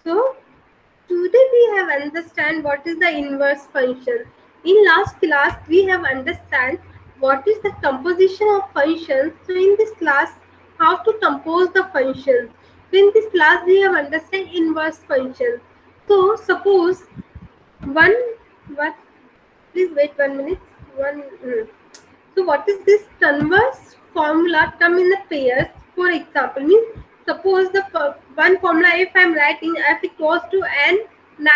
So today we have understand what is the inverse function. In last class we have understand what is the composition of functions. So in this class how to compose the functions. So in this class we have understand inverse functions. So suppose one what please wait 1 minute. One So what is this converse formula term in the pairs? For example, means suppose the one formula if I am writing f equals to n 9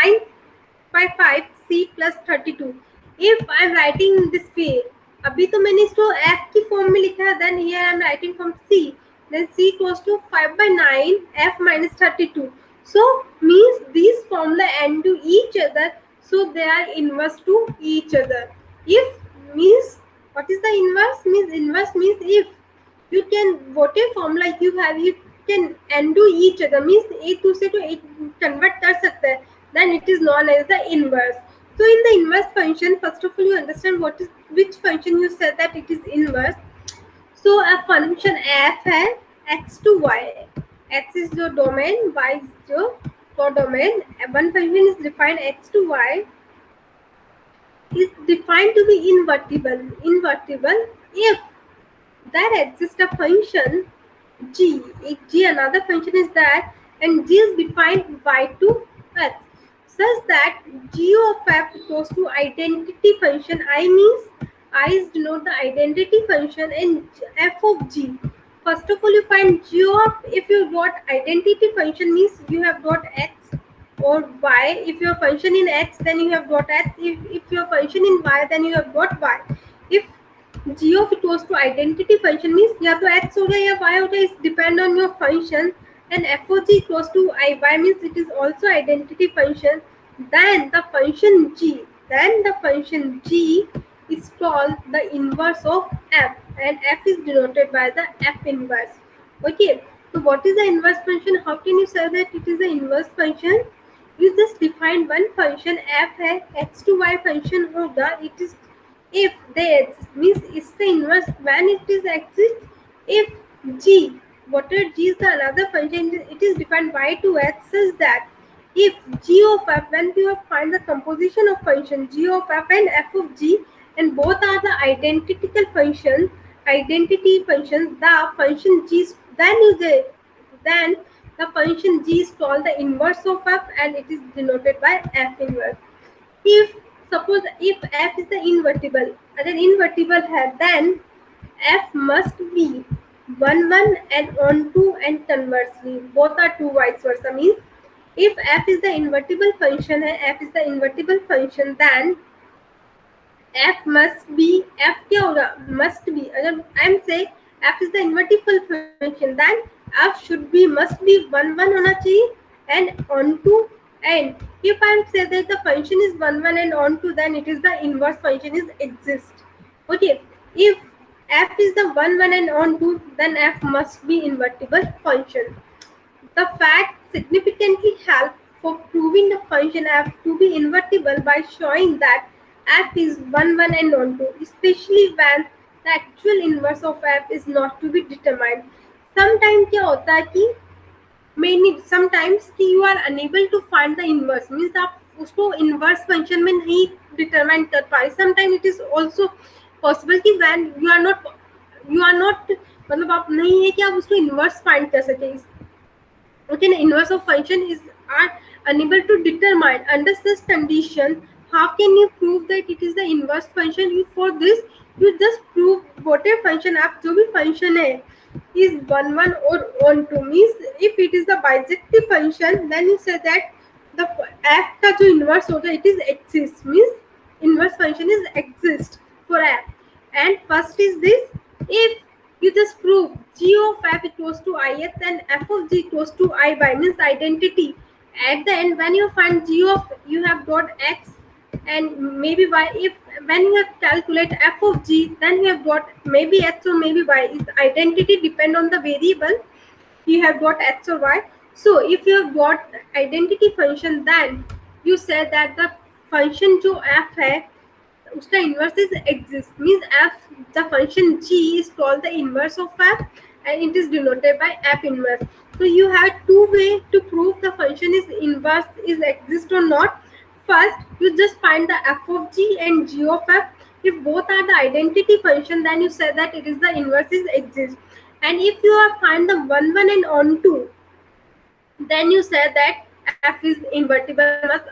by 5 c plus 32. If I am writing in this way, अभी तो मैंने इसको f की form में लिखा है, then here I am writing from c, then c equals to 5 by 9 f minus 32. So means these formula end to each other, so they are inverse to each other. If means what is the inverse? Means inverse means if you can whatever formula you have you can undo each other, means एक दूसरे को एक convert कर सकता है, then it is known as the inverse. So in the inverse function, first of all you understand what is which function you said that it is inverse. So a function f है x to y, x is your domain, y is your codomain. One function is defined x to y is defined to be invertible if there exists a function g. If g another function is that, and g is defined y to x, such that g of f equals to identity function. I means I is denote the identity function and f of g. First of all, you find g of, if you got identity function means you have got x or y. If your function in x, then you have got x. If your function in y, then you have got y. If g of equals to identity function means या तो x होगा या y होगा, is depend on your function, and f of g equals to I y means it is also identity function. Then the function g is called the inverse of f, and f is denoted by the f inverse. Okay, so what is the inverse function? How can you say that it is the inverse function? You just define one function f है, x to y function होगा, it is if they exist means it's the inverse when it is exists. If g, whatever g is the another function, it is defined y to x such that if g of f, when we have find the composition of function g of f and f of g, and both are the identity functions, the function g is, then the function g is called the inverse of f, and it is denoted by f inverse. If suppose if f is the invertible, अगर invertible है, then f must be 1 1 and on 2, and conversely both are 2 vice versa. Means if f is the invertible function है, f is the invertible function, then f must be, f क्या होगा, must be, अगर I am say f is the invertible function, then f should be must be 1 1 होना चाहिए and onto, and if I am say that the function is 1 1 and onto, then it is the inverse function is exist. Okay, if f is the 1 1 and onto, then f must be invertible function. The fact significantly help for proving the function f to be invertible by showing that f is 1 1 and onto, especially when the actual inverse of f is not to be determined. Sometimes क्या होता है कि many sometimes कि you are unable to find the inverse, means आप उसको inverse function में नहीं determine कर पाए. Sometimes it is also possible कि when you are not मतलब आप नहीं है कि आप उसको inverse find कर सके. Okay, the inverse of function is are unable to determine. Under such condition, how can you prove that it is the inverse function? You for this you just prove whatever function आप जो भी function है is 1 1 or on 2, means if it is the bijective function, then you say that the f का जो inverse होगा it is exists, means inverse function is exist for f. And first is this, if you just prove g of f equals to ith and f of g equals to I by, means identity. At the end, when you find g of, you have got x and maybe y. If when you have calculate f of g, then you have got maybe x or maybe y. Is identity depend on the variable, you have got x or y. So if you have got identity function, then you say that the function जो f है उसका inverse is exist, means f, the function g is called the inverse of f, and it is denoted by F inverse. So you have two ways to prove the function is inverse is exist or not. First, you just find the f of g and g of f. If both are the identity function, then you say that it is the inverse is exist. And if you are find the one and onto, then you say that f is invertible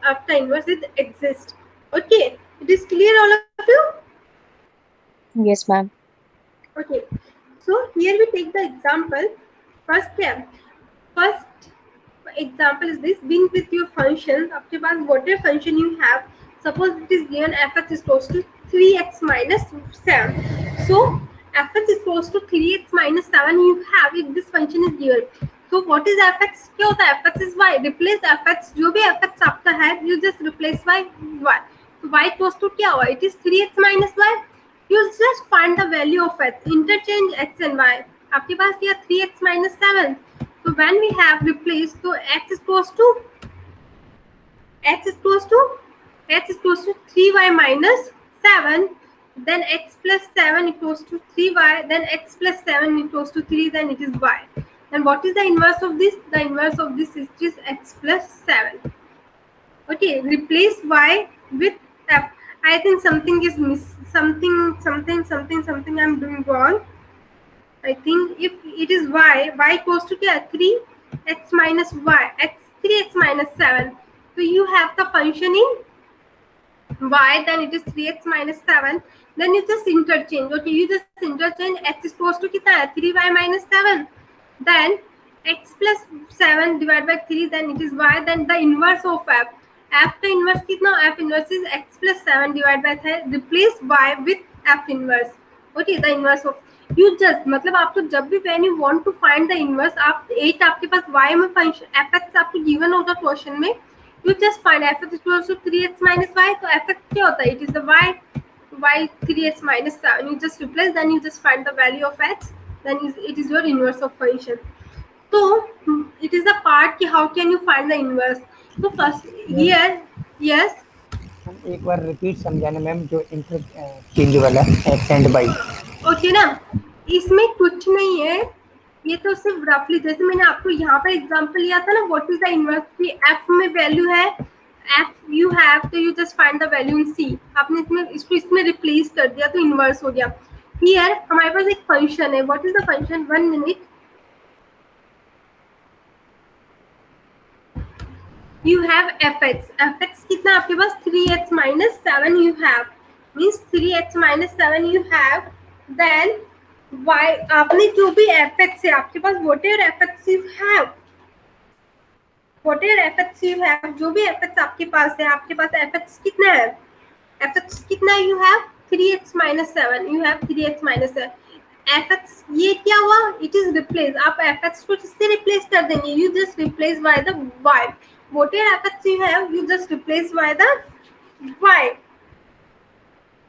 after inverse is exist. Okay, it is clear all of you? Yes, ma'am. Okay, so here we take the example. First क्या first example is this: being with your functions. आपके पास whatever function you have, suppose it is given f(x) is equals to 3x minus 7. So f(x) is equals to 3x minus 7 you have if this function is given. So what is f(x)? क्या होता है? f(x) is y. Replace f(x), जो भी f(x) आपका है, you just replace by y. So y equals to क्या हुआ? It is 3x minus y. You just find the value of x. Interchange x and y. आपके पास क्या 3x minus 7. So when we have replaced, so x is equals to x is equals to x is equals to 3y minus 7. Then x plus 7 equals to 3y. Then x plus 7 equals to 3. Then it is y. And what is the inverse of this? The inverse of this is just x plus 7. Okay, replace y with f. I think something is something I'm doing wrong. I think if it is y equals to क्या 3x minus y, x 3x minus 7. So you have the function in y, then it is 3x minus 7. Then you just interchange. Okay, you just interchange x is equals to कितना है 3y minus 7. Then x plus 7 divided by 3. Then it is y. Then the inverse of f. F का inverse कितना? F inverse is x plus 7 divided by 3. Replace y with f inverse. Okay, the inverse of you just मतलब आपको जब भी when you want to find the inverse, आप 8 आपके पास y में फंक्शन f(x) आपको given होगा क्वेश्चन में, you just find f(x) equals to 3x minus y. तो f(x) क्या होता है? It is the y 3x minus 7. You just replace, then you just find the value of x. Then it is your inverse of function. So it is the part कि how can you find the inverse. So first here, yes. एक बार repeat समझाना ma'am जो interchange वाला x and by. Okay ना, इसमें कुछ नहीं है, ये तो सिर्फ रफली जैसे मैंने आपको यहाँ पर एग्जांपल लिया था ना, व्हाट इज द इनवर्स की एफ में वैल्यू है एफ यू हैव, तो you just find the value in C. आपने इसमें रिप्लेस कर दिया तो इनवर्स हो गया. हियर हमारे पास एक फंक्शन है. What is the function? 1 minute. You have fx. fx कितना आपके पास 3x minus 7 you have, means 3x minus 7 you have. Then y आपने जो भी fx है आपके पास whatever fx you have, whatever fx you have, जो भी fx आपके पास है, आपके पास fx कितना है? fx कितना है? You have 3x minus 7. You have 3x minus 7. fx ये क्या हुआ? It is replace. आप fx को किससे replace कर देंगे? You just replace by the y. Whatever fx you have, you just replace by the y.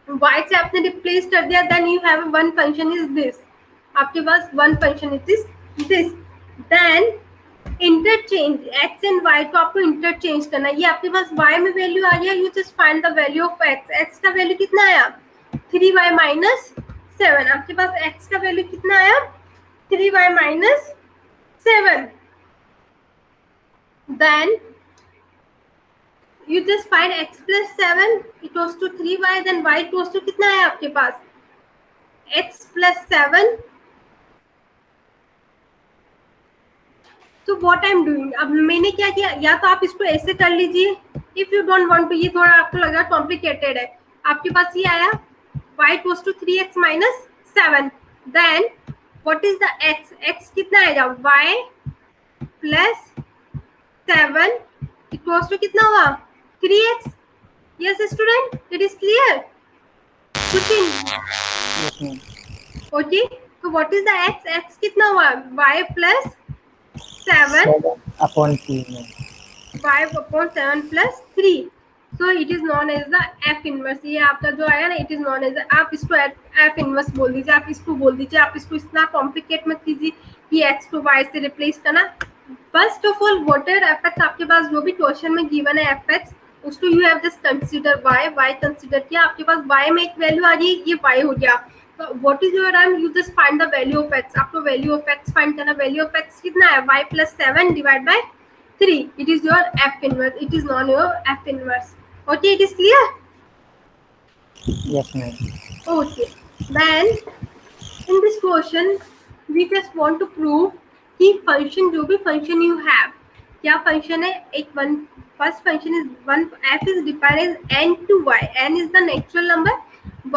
y से आपने replace कर दिया, then you have one function is this. आपके पास one function is this. Then interchange x and y को आपको interchange करना है. ये आपके पास y में वैल्यू आ गया. You just find the value of x. x का वैल्यू कितना आया? 3y minus 7. आपके पास x का वैल्यू कितना आया? 3y minus 7. Then you just find x plus 7 equals to 3y. Then y equals to कितना है आपके पास? x plus 7. So what I'm doing, अब मैंने क्या किया, या तो आप इसको ऐसे कर लीजिए. If you don't want to, ये थोड़ा आपको लगा कॉम्प्लिकेटेड है. आपके पास ये आया y equals to 3x minus 7. Then what is the x? x कितना आएगा? y plus 7 equals to कितना हुआ? 3x. Yes student, it is clear. Okay, so what is the x? x कितना हुआ? y plus 7 upon 3. 5 upon 7 plus 3. So it is known as the f inverse. ये आपका जो आया ना, it is known as the, आप इसको f inverse बोल दीजिए, आप इसको बोल दीजिए, आप इसको इतना कॉम्प्लिकेट मत कीजिए कि x को y से रिप्लेस करना. First of all whatever fx आपके पास जो भी क्वेश्चन में गिवन है fx, उसको you have just consider y consider किया. आपके पास y में एक वैल्यू आ गई, ये y हो गया. What is your answer, you just find the value of x, आपको वैल्यू ऑफ x फाइंड करना, वैल्यू ऑफ x कितना है y plus 7 divide by 3, it is your f inverse, it is not your f inverse. Okay, it is clear? Yes, ma'am. Okay, then in this question we just want to prove कि function, जो भी function you have, क्या function है, एक one first function is one, f is defined as n to y, n is the natural number,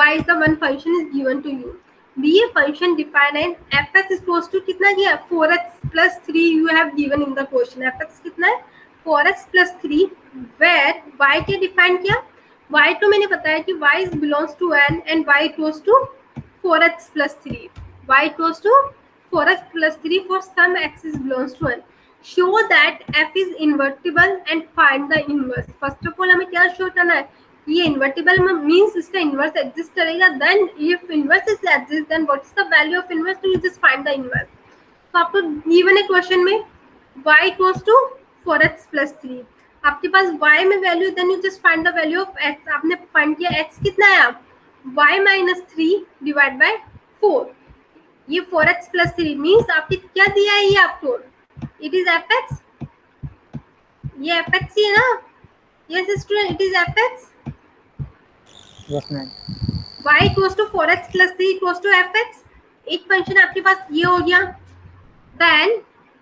y is the one function is given to you, be a function defined and fx is equals to कितना किया 4x plus 3 you have given in the question, fx कितना है 4x plus 3, where y क्या define किया, y तो मैंने बताया कि y is belongs to n and y equals to 4x plus 3, y equals to 4x plus 3 for some x is belongs to n. Show that f is invertible and find the inverse. First of all हमें क्या show करना है, ये invertible means इसका inverse exist करेगा, then if inverse is exist then what is the value of inverse, तो you just find the inverse. तो आपको given है question में y equals to 4x plus 3, आपके पास y में value, then you just find the value of x, आपने find किया x कितना है, आप y minus 3 डिवाइड बाय 4, ये 4x plus 3 मीन्स आपके क्या दिया है, ये आपको इट इज fx, ये fx ही है ना, yes student it is fx, Yes, ma'am. y equals to 4x plus 3 equals to fx, एक फंक्शन आपके पास ये हो गया, देन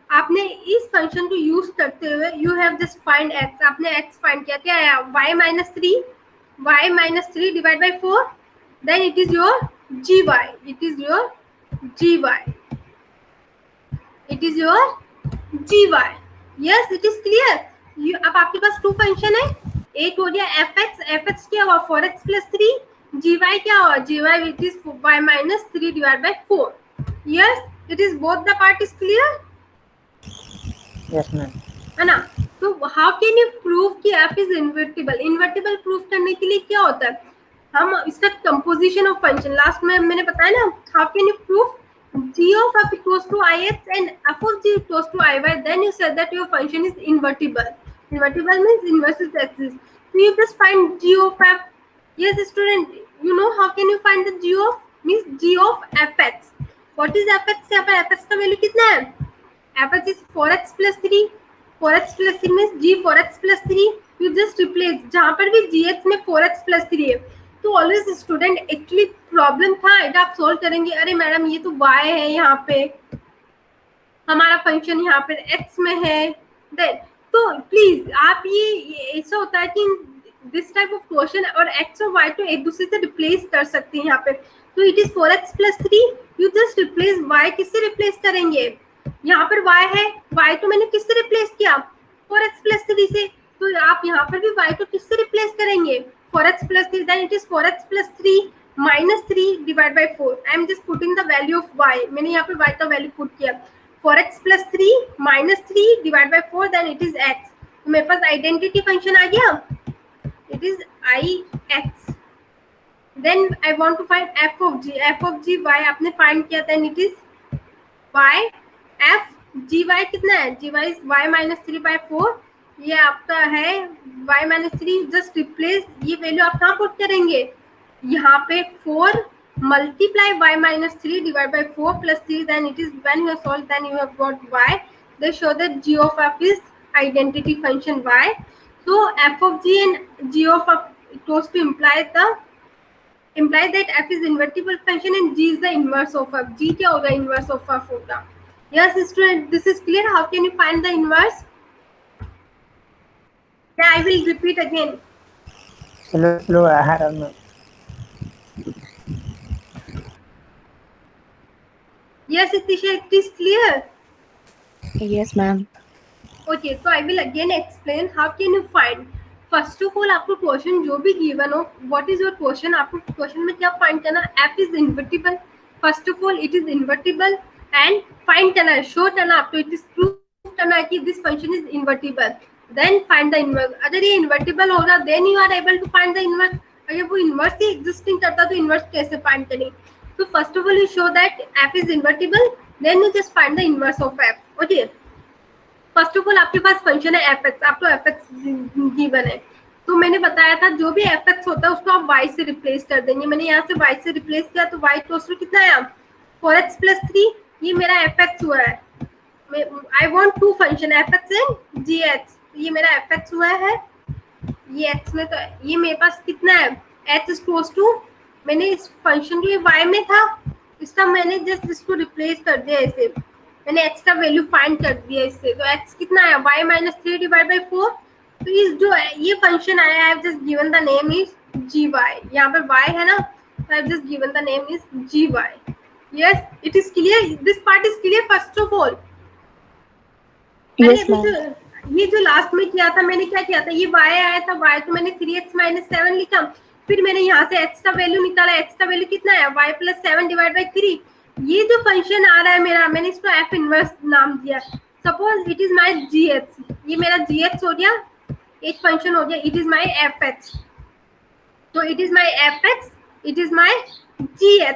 आपने इस फंक्शन को यूज करते हुए you have just find x, आपने x फाइंड किया, क्या आया y minus 3 divide by 4, then it is your gy, it is your gy, it is your gy, yes it is clear. अब आपके पास टू फंक्शन है, एक हो गया fx क्या हुआ 4x plus 3, gy क्या हुआ gy which is y minus 3 divided by 4, yes it is both the part is clear, Yes, ma'am. है ना। तो हाउ कैन यू प्रूव कि f is invertible, invertible prove करने के लिए क्या होता है, हम इसका कंपोजिशन ऑफ फंक्शन लास्ट में मैंने बताया ना, how can you prove g of f equals to ix and f of g equals to iy, then you said that your function is invertible. Invertible means inverse is exist, so you just find g of f. Yes student, you know how can you find the g of, means g of fx, what is fx, यहाँ पर fx का value कितना है, fx is 4x plus 3, 4x plus 3 means g 4x plus 3, you just replace, जहाँ पर भी gx में 4x plus 3 है, तो ऑलवेज स्टूडेंट एक्चुअली प्रॉब्लम था, इट आप सोल्व करेंगे, अरे मैडम ये तो y है, यहाँ पे हमारा फंक्शन यहाँ पे x में है, देन तो प्लीज आप ये ऐसा होता है कि दिस टाइप ऑफ क्वेश्चन और x और y तो एक दूसरे से रिप्लेस कर सकते हैं यहाँ पे, तो it is 4x plus 3, you just replace y, किससे रिप्लेस करेंगे, यहाँ पर y है, y तो मैंने किससे रिप्लेस किया 4x plus 3 से, तो आप यहाँ पर भी y को किससे रिप्लेस करेंगे 4x plus 3, then it is 4x plus 3 minus 3 divided by 4, I am just putting the value of y, मैंने यहाँ पर y का वैल्यू पुट किया, 4x plus 3 minus 3 divided by 4, then it is x, तो मेरे पास identity function आ गया, it is ix, then I want to find f of g y आपने find किया, then it is y f gy कितना है, gy is y minus 3 by 4, ये आपका है y minus 3, जस्ट रिप्लेस, ये वैल्यू आप कहाँ पुट करेंगे, यहाँ पे 4 multiply y minus 3 divided by 4 plus 3, then it is when you have solved then you have got y, they show that g of f is identity function y, so f of g and g of f equals to imply that f is invertible function and g is the inverse of f, g क्या होगा inverse of f होगा, yes student this is clear, how can you find the inverse, yeah I will repeat again, Slow, I don't know. yes Itisha, it is clear, Yes, ma'am. okay so I will again explain how can you find, first of all आपको question जो भी given हो, what is your question, आपको question में क्या find करना, f is invertible, first of all it is invertible and find करना है, शो करना आपको, इट इज प्रूव करना है कि this function is invertible, then find the inverse, अगर ये इन्वर्टिबल होगा then you are able to find the inverse, अगर वो इनवर्स ही एग्जिस्टिंग करता तो इनवर्स कैसे फाइंड करें, तो first of all you show that f is invertible, then you just find the inverse of f, okay. First of all आपके पास function है fx, आपको fx गिवन है, तो मैंने बताया था जो भी एफ एक्स होता है उसको आप वाई से रिप्लेस कर देंगे। मैंने यहाँ से वाई से रिप्लेस किया तो वाई क्लोज टू कितना आया 4x+3, ये मेरा एफ एक्स हुआ है। I want to function f x and g x, ये मेरा एफ एक्स हुआ है, ये x में, तो ये मेरे पास कितना है h इज क्लोज टू, मैंने इस फंक्शन के y में था, इसका मैंने जस्ट इसको रिप्लेस कर दिया ऐसे, मैंने x का वैल्यू फाइंड कर दिया इससे, तो x कितना आया y-3 डिवाइड बाई 4। तो इस जो ये फंक्शन आया, I have just given the name is gy, यहाँ पे y है ना, तो I have just given the name is gy। Yes, it is clear, this part is clear first of all. Yes, ma'am. ये जो last में किया था, मैंने क्या किया था, ये y आया था, y तो मैंने 3x-7 लिखा, फिर मैंने यहाँ से x का वैल्यू निकाला, x का वैल्यू कितना है y+7 डिवाइड बाई 3। ये जो फंक्शन आ रहा है मेरा, मैंने इसको f इनवर्स नाम दिया। Suppose it is my gx, ये मेरा gx हो गया, एक फंक्शन हो गया, इट इज माय fx, तो it is my fx, it is my gx।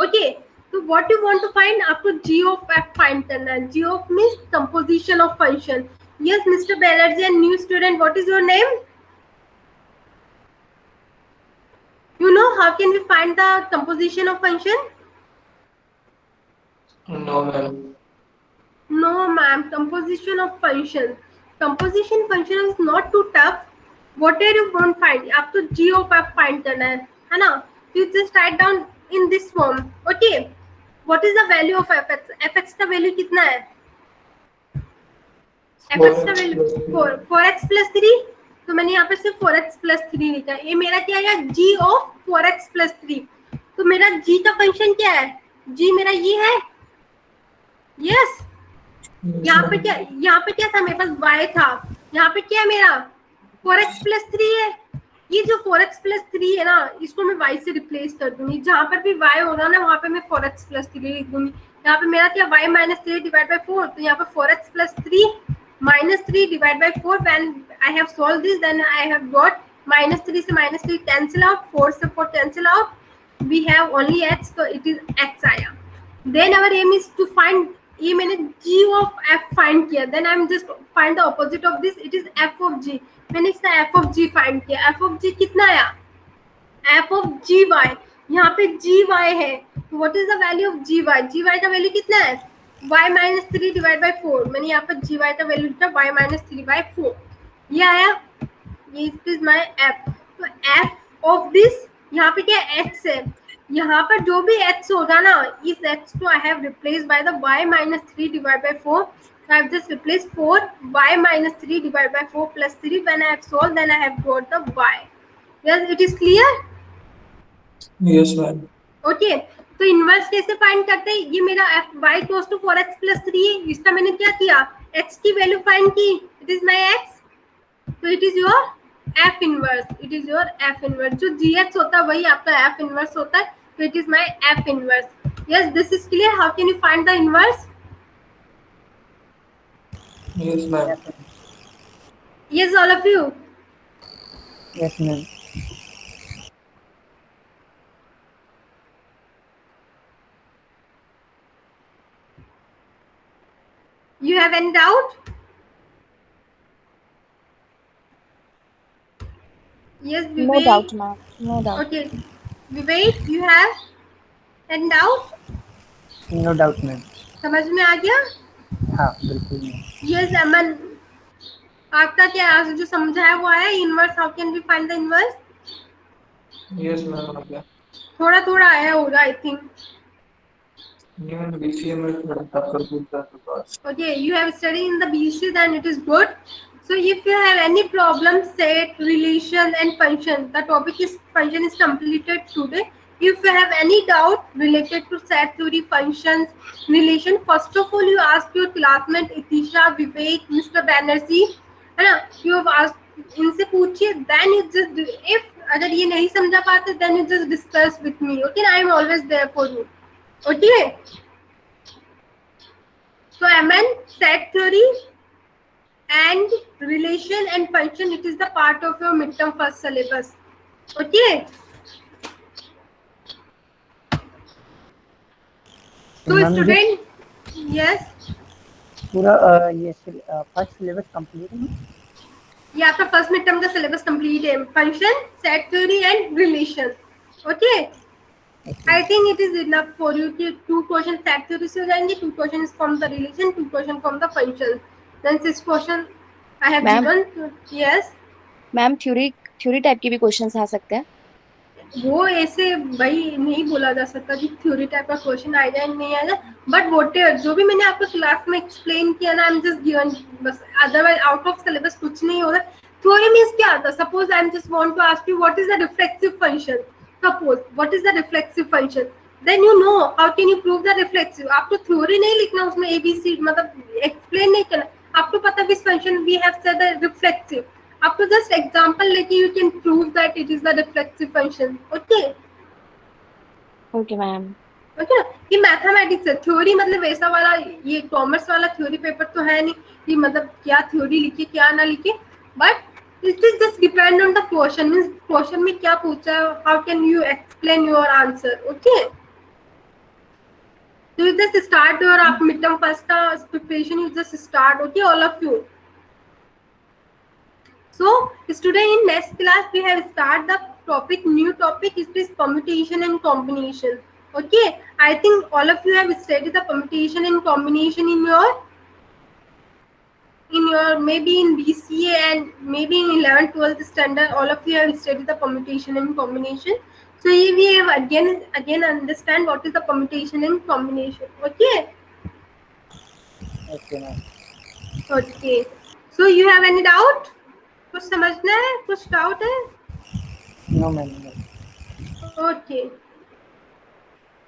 Okay, तो what you want to find, आपको g of f find करना है। g of means composition of function। Yes, Mr. Banerjee, and new student, what is your name? You know how can we find the composition of function? No, ma'am. No, ma'am. Composition of function. Composition function is not too tough. Whatever you want to find, आपको g of f find करना है ना? You just write down in this form. Okay. What is the value of fx? fx का value कितना है? fx का value 4x+3, तो मैंने यहाँ पे सिर्फ 4x+3 लिखा है। ये मेरा क्या है g of 4x+3, तो मेरा g का फंक्शन क्या है, g मेरा ये है। यस, यहाँ पे क्या था, मेरे पास y था, यहाँ पे क्या है मेरा 4x+3 है। ये जो 4x+3 है ना, इसको मैं y से रिप्लेस कर दूंगी, जहां पर भी y होगा ना वहां पे मैं 4x+3 लिख दूंगी। यहाँ पे मेरा क्या y-3 डिवाइड बाई 4, तो यहाँ पे 4x+3 -3 divide by 4। When I have solve this, then I have got -3 से -3 कैंसिल आउट, 4 से 4 cancel out, we have only x, तो इट इज x आया। Then our aim is to find, ये मैंने g of f find किया, then I am just find the opposite of this, it is f of g। मैंने इसका f of g find किया, f of g कितना आया, f of gy, यहाँ पे gy है, what is the value of gy, gy का value कितना है y-3 डिवाइड बाई 4। मैंने यहाँ पर gy का वैल्यू लिखा y-3 बाई 4, ये आया, ये इज माय f। तो f ऑफ दिस, यहाँ पे क्या x है, यहाँ पर जो भी x होगा ना, इस x को I have replace by the y-3 divide by 4। I have just replaced 4 y-3 divided by 4 plus 3. When I have solved, then I have got the y. Yes, it is clear? Yes, ma'am. Okay. तो inverse कैसे find करते हैं, ये मेरा f y close to 4x+3 है, इसका मैंने क्या किया, x की वैल्यू फाइंड की, इट इज माय x, तो it is your f inverse, it is your f inverse. जो gx होता है वही आपका f इनवर्स होता है, तो it is my f inverse. Yes, this is clear. How can you find the inverse? Yes, ma'am. Yes, all of you. Yes, ma'am. You have any doubt? Yes, Vivek. No doubt, ma'am. No doubt. Okay, Vivek, you have any doubt? No doubt, ma'am. समझ में आ गया? हाँ, बिल्कुल ma'am. Yes, अमन, आपका क्या आज जो समझा है वो आया, inverse, how can we find the inverse? Yes, ma'am. Okay. थोड़ा थोड़ा आया होगा, I think. You and BCA में थोड़ा tough कर पूछता है तो बस. Okay, you have studied in the BC, then it is good. So if you have any problem, set, relation and function, the topic is function is completed today. If you have any doubt related to set theory, functions, relation, first of all you ask your classmate Itisha, Vivek, Mr. Banerjee, है ना, you have asked, इनसे पूछिए, then you just do, if अगर ये नहीं समझा पाते, then you just discuss with me, okay? I am always there for you, okay? So MN, set theory and relation and function, it is the part of your midterm first syllabus, okay? So Ma'am, student, yes, पूरा ये first syllabus complete है? ये आपका first mid term का syllabus complete है. Function, set theory and relation. Okay, I think it is enough for you कि 2 question set theory से हो जाएंगे, 2 question from the relation, 2 question from the function. Then 6 question I have Ma'am? Given. Yes, ma'am theory type के भी questions आ सकते हैं. वो ऐसे भाई नहीं बोला जा सकता कि थ्योरी टाइप का क्वेश्चन आ जाए नहीं आ जाए, बट वोट जो भी मैंने आपको क्लास में एक्सप्लेन किया ना, आई एम जस्ट गिवन बस. अदरवाइज आउट ऑफ सिलेबस कुछ नहीं होगा. थ्योरी मींस क्या आता है? Suppose I am just want to ask you what is the reflexive function. Suppose what is the reflexive function, then you know how can you prove the reflexive. आपको theory नहीं लिखना उसमें ABC, मतलब explain नहीं करना. आपको पता है function we have said the reflexive. आपको जस्ट एग्जांपल लेके you can prove that it is the reflexive function. Okay okay ma'am. Okay ना. ये मैथमेटिक्स है. थ्योरी मतलब वैसा वाला, ये कॉमर्स वाला थ्योरी पेपर तो है नहीं कि मतलब क्या थ्योरी लिखे क्या ना लिखे, but it is just depend on the question. Means question में क्या पूछा है, how can you explain your answer. Okay, so you just start your midterm first preparation. You just start, okay, all of you. So today in next class we have start the topic, new topic. It is permutation and combination. Okay, I think all of you have studied the permutation and combination in your maybe in BCA and maybe in 11th 12th standard. All of you have studied the permutation and combination. So here we have again understand what is the permutation and combination. Okay. Okay ma'am. Okay. So you have any doubt? कुछ समझना है, कुछ doubt है? No ma'am. Okay.